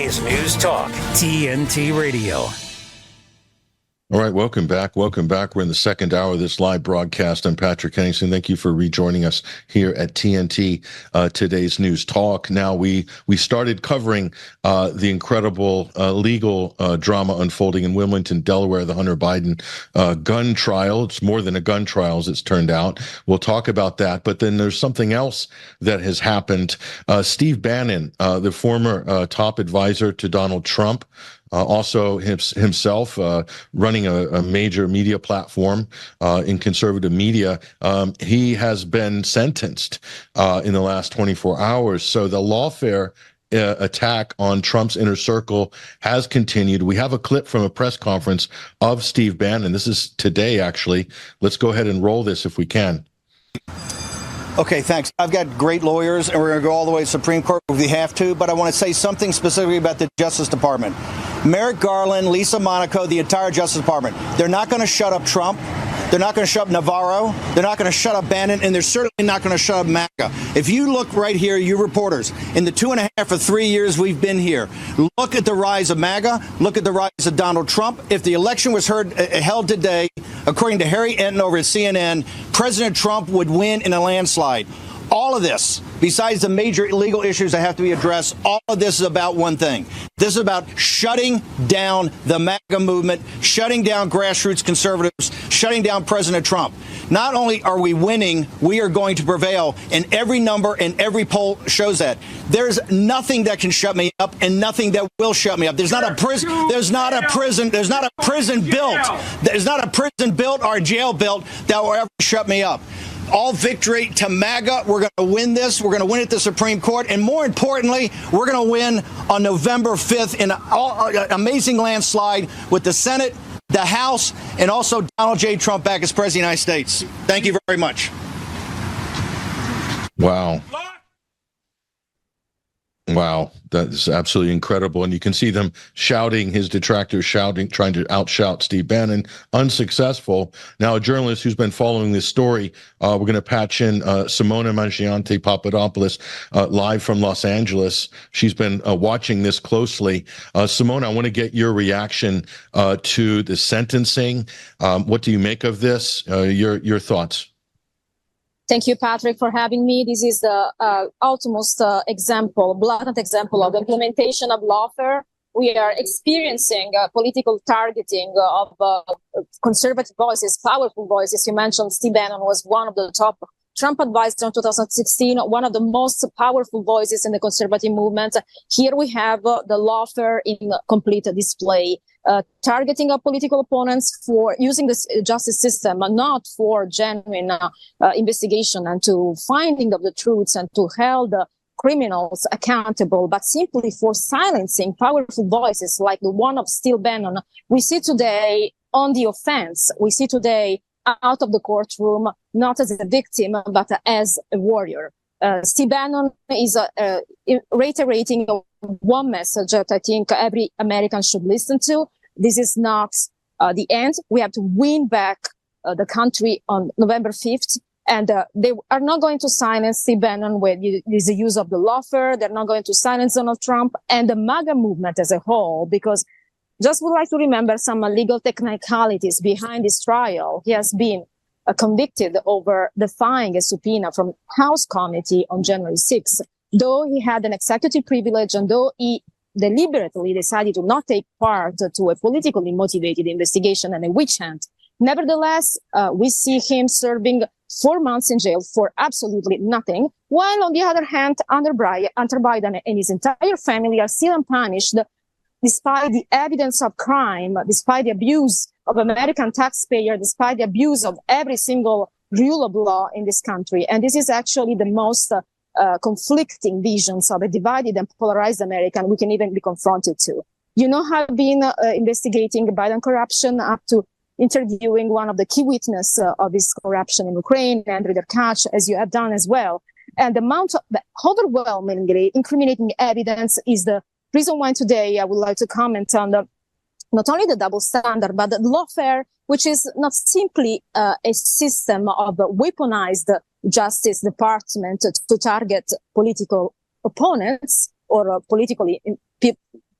Today's News Talk, TNT Radio. All right, welcome back. Welcome back. We're in the second hour of this live broadcast. I'm Patrick Henningsen. Thank you for rejoining us here at TNT, Today's News Talk. Now, we started covering the incredible legal drama unfolding in Wilmington, Delaware, the Hunter Biden gun trial. It's more than a gun trial, as it's turned out. We'll talk about that. But then there's something else that has happened. Steve Bannon, the former top advisor to Donald Trump, also himself running a major media platform in conservative media. He has been sentenced in the last 24 hours. So the lawfare attack on Trump's inner circle has continued. We have a clip from a press conference of Steve Bannon. This is today, actually. Let's go ahead and roll this if we can. Okay, thanks. I've got great lawyers, and we're going to go all the way to Supreme Court if we have to, but I want to say something specifically about the Justice Department. Merrick Garland, Lisa Monaco, the entire Justice Department, they're not going to shut up Trump. They're not going to shut up Navarro. They're not going to shut up Bannon, and they're certainly not going to shut up MAGA. If you look right here, you reporters, in the 2.5 or 3 years we've been here, look at the rise of MAGA, look at the rise of Donald Trump. If the election was held today, according to Harry Enton over at CNN, President Trump would win in a landslide. All of this, besides the major legal issues that have to be addressed, all of this is about one thing. This is about shutting down the MAGA movement, shutting down grassroots conservatives, shutting down President Trump. Not only are we winning, we are going to prevail, and every number and every poll shows that. There's nothing that can shut me up and nothing that will shut me up. There's not a prison built. There's not a prison built or a jail built that will ever shut me up. All victory to MAGA. We're going to win this. We're going to win at the Supreme Court. And more importantly, we're going to win on November 5th in an amazing landslide with the Senate, the House, and also Donald J. Trump back as President of the United States. Thank you very much. Wow. Wow, that is absolutely incredible. And you can see them shouting, his detractors shouting, trying to outshout Steve Bannon, unsuccessful. Now, a journalist who's been following this story, we're going to patch in Simona Mangiante Papadopoulos live from Los Angeles. She's been watching this closely. Simona, I want to get your reaction to the sentencing. What do you make of this? Your thoughts? Thank you, Patrick, for having me. This is the utmost blatant example of the implementation of lawfare. We are experiencing political targeting of conservative voices, powerful voices. You mentioned Steve Bannon was one of the top Trump advisors in 2016, one of the most powerful voices in the conservative movement. Here we have the lawfare in complete display. Targeting of political opponents for using the justice system, not for genuine investigation and to finding of the truths and to hold the criminals accountable, but simply for silencing powerful voices like the one of Steve Bannon. We see today on the offense. We see today out of the courtroom, not as a victim, but as a warrior. Steve Bannon is reiterating one message that I think every American should listen to. This is not the end. We have to win back the country on November 5th. And they are not going to silence Steve Bannon with the use of the lawfare. They're not going to silence Donald Trump and the MAGA movement as a whole, because just would like to remember some legal technicalities behind this trial. He has been convicted over defying a subpoena from House committee on January 6th. Though he had an executive privilege and though he deliberately decided to not take part to a politically motivated investigation and a witch hunt, nevertheless, we see him serving 4 months in jail for absolutely nothing, while on the other hand, Hunter Biden and his entire family are still unpunished despite the evidence of crime, despite the abuse of American taxpayer, despite the abuse of every single rule of law in this country. And this is actually the most conflicting visions of a divided and polarized America we can even be confronted to. You know, I've been investigating Biden corruption up to interviewing one of the key witnesses of this corruption in Ukraine, Andrew Derkach, as you have done as well. And the amount of the overwhelmingly incriminating evidence is the reason why today I would like to comment on not only the double standard, but the lawfare, which is not simply a system of weaponized justice department to target political opponents or politically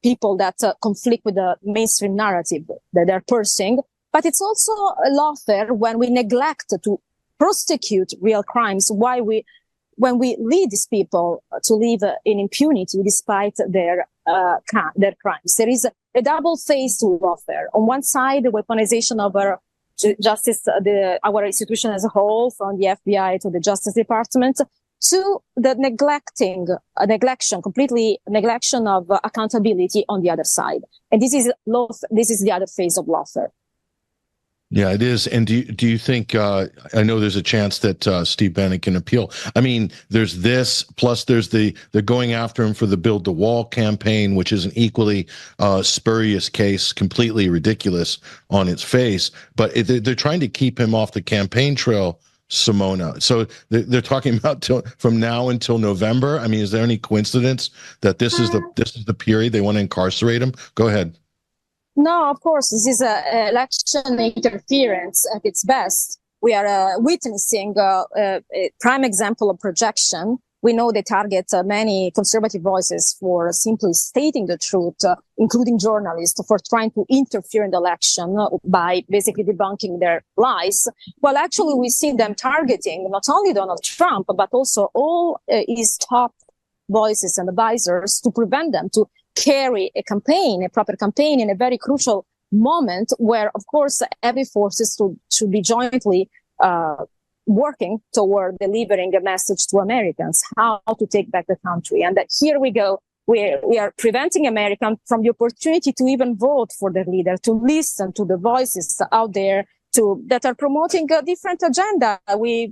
people that conflict with the mainstream narrative that they're pursuing. But it's also a lawfare when we neglect to prosecute real crimes, when we lead these people to live in impunity despite their crimes. There is a double face to lawfare. On one side, the weaponization of our justice, our institution as a whole, from the FBI to the Justice Department, to the complete neglection of accountability on the other side. And this is the other phase of lawfare. Yeah, it is. And do you think, I know there's a chance that Steve Bannon can appeal. I mean, there's this, plus there's they're going after him for the Build the Wall campaign, which is an equally spurious case, completely ridiculous on its face. But they're trying to keep him off the campaign trail, Simona. So they're talking about from now until November. I mean, is there any coincidence that this is the period they want to incarcerate him? Go ahead. No, of course, this is election interference at its best. We are witnessing a prime example of projection. We know they target many conservative voices for simply stating the truth, including journalists, for trying to interfere in the election by basically debunking their lies. Well, actually, we see them targeting not only Donald Trump, but also all his top voices and advisors to prevent them to carry a proper campaign in a very crucial moment where, of course, every forces should be jointly working toward delivering a message to Americans, how to take back the country. And that here we go. We are preventing Americans from the opportunity to even vote for their leader, to listen to the voices out there that are promoting a different agenda.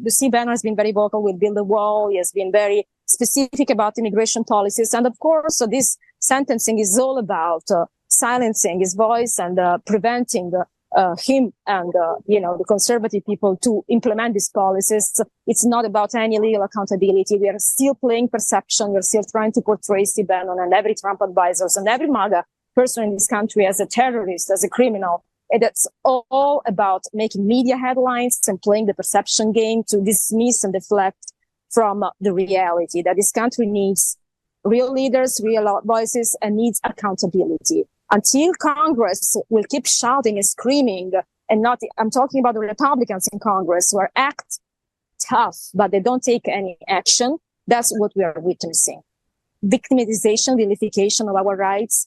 Steve Bannon has been very vocal with Build the Wall. He has been very specific about immigration policies. And of course, this sentencing is all about silencing his voice and preventing him and the conservative people to implement these policies. It's not about any legal accountability. We are still playing perception. We're still trying to portray Steve Bannon and every Trump advisors and every MAGA person in this country as a terrorist, as a criminal. And it's all about making media headlines and playing the perception game to dismiss and deflect from the reality that this country needs real leaders, real voices, and needs accountability. Until Congress will keep shouting and screaming, I'm talking about the Republicans in Congress who act tough, but they don't take any action. That's what we are witnessing. Victimization, vilification of our rights,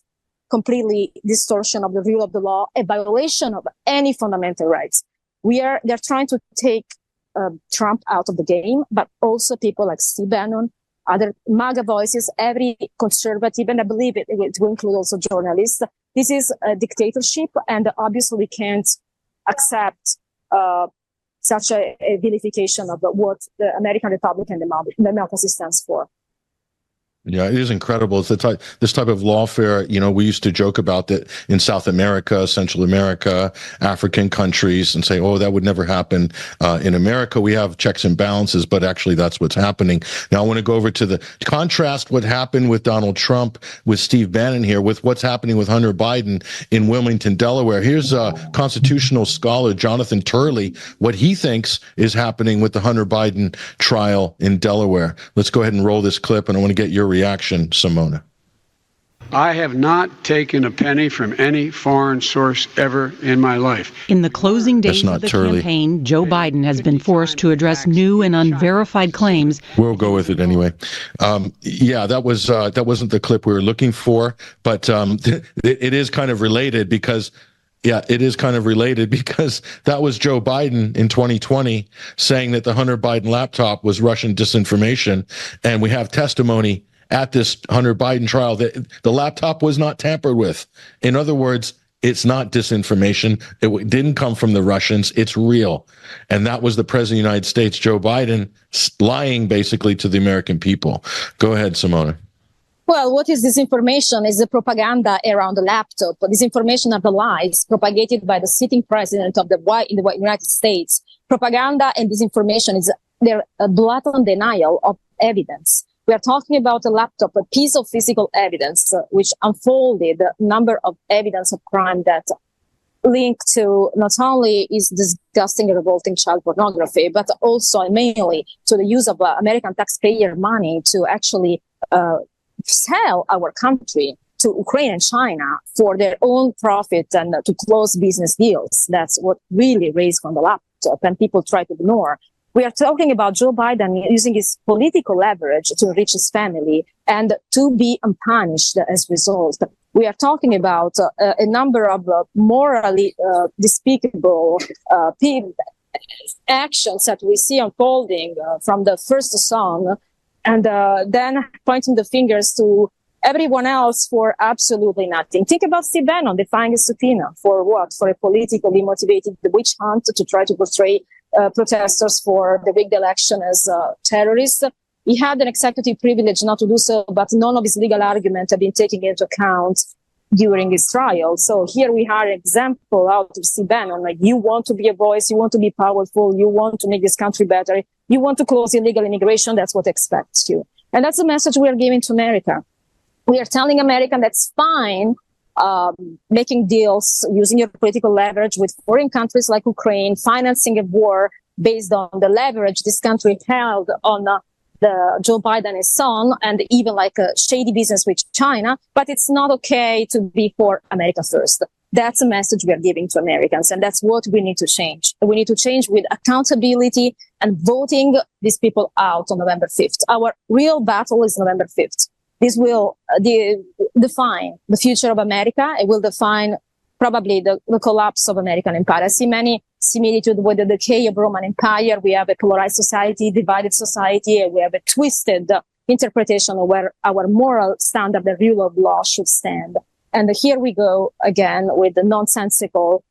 completely distortion of the rule of the law, a violation of any fundamental rights. They're trying to take Trump out of the game, but also people like Steve Bannon, other MAGA voices, every conservative, and I believe it will include also journalists. This is a dictatorship, and obviously we can't accept such a vilification of what the American Republic and the democracy stands for. Yeah, it is incredible. It's this type of lawfare. We used to joke about that in South America, Central America, African countries, and say, "Oh, that would never happen in America. We have checks and balances," but actually, that's what's happening. Now, I want to go over to contrast what happened with Donald Trump, with Steve Bannon here, with what's happening with Hunter Biden in Wilmington, Delaware. Here's constitutional scholar Jonathan Turley, what he thinks is happening with the Hunter Biden trial in Delaware. Let's go ahead and roll this clip, and I want to get your reaction, Simona. I have not taken a penny from any foreign source ever in my life. In the closing days of the campaign, Joe Biden has been forced to address new and unverified claims. We'll go with it anyway. That wasn't the clip we were looking for, but it is kind of related because. Yeah, it is kind of related because that was Joe Biden in 2020 saying that the Hunter Biden laptop was Russian disinformation. And we have testimony at this Hunter Biden trial that the laptop was not tampered with. In other words, it's not disinformation. It didn't come from the Russians. It's real. And that was the president of the United States, Joe Biden, lying basically to the American people. Go ahead, Simona. Well, what is disinformation? Is the propaganda around the laptop. Disinformation are the lies propagated by the sitting president of the United States. Propaganda and disinformation is their blatant denial of evidence. We are talking about a laptop, a piece of physical evidence, which unfolded a number of evidence of crime that link to not only is disgusting and revolting child pornography, but also mainly to the use of American taxpayer money to actually sell our country to Ukraine and China for their own profit and to close business deals. That's what really raised from the laptop, and people try to ignore. We are talking about Joe Biden using his political leverage to enrich his family and to be unpunished as a result. We are talking about a number of morally despicable actions that we see unfolding from the first song, and then pointing the fingers to everyone else for absolutely nothing. Think about Steve Bannon defying a subpoena for what? For a politically motivated witch hunt to try to portray protesters for the rigged election as terrorists. He had an executive privilege not to do so, but none of his legal arguments have been taken into account during his trial. So here we have an example out of Steve Bannon. Like, you want to be a voice, you want to be powerful, you want to make this country better, you want to close illegal immigration, that's what expects you. And that's the message we are giving to America. We are telling America that's fine making deals, using your political leverage with foreign countries like Ukraine, financing a war based on the leverage this country held on the Joe Biden and his son, and even like a shady business with China. But it's not okay to be for America first. That's a message we are giving to Americans, and that's what we need to change. We need to change with accountability and voting these people out on November 5th. Our real battle is November 5th. This will define the future of America. It will define probably the collapse of American empire. I see many similitudes with the decay of Roman Empire. We have a polarized society, divided society, and we have a twisted interpretation of where our moral standard, the rule of law, should stand. And here we go again with the nonsensical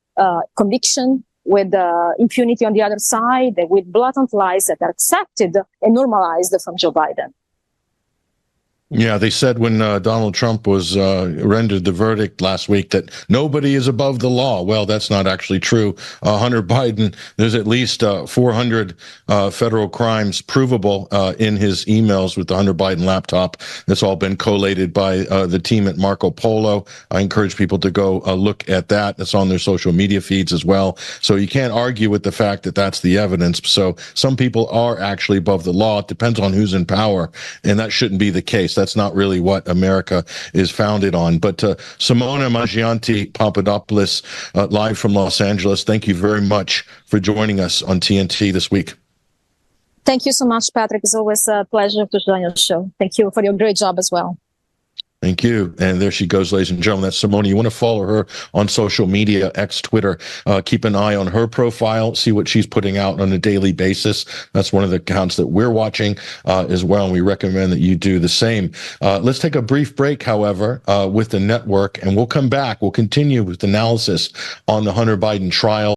conviction, with impunity on the other side, with blatant lies that are accepted and normalized from Joe Biden. Yeah, they said when Donald Trump was rendered the verdict last week that nobody is above the law. Well, that's not actually true. Hunter Biden, there's at least 400 federal crimes provable in his emails with the Hunter Biden laptop. That's all been collated by the team at Marco Polo. I encourage people to go look at that. That's on their social media feeds as well. So you can't argue with the fact that that's the evidence. So some people are actually above the law. It depends on who's in power, and that shouldn't be the case. That's not really what America is founded on. But Simona Mangiante Papadopoulos, live from Los Angeles, thank you very much for joining us on TNT this week. Thank you so much, Patrick. It's always a pleasure to join your show. Thank you for your great job as well. Thank you. And there she goes, ladies and gentlemen. That's Simona. You want to follow her on social media, X, Twitter. Keep an eye on her profile, see what she's putting out on a daily basis. That's one of the accounts that we're watching as well, and we recommend that you do the same. Let's take a brief break, however, with the network, and we'll come back. We'll continue with analysis on the Hunter Biden trial.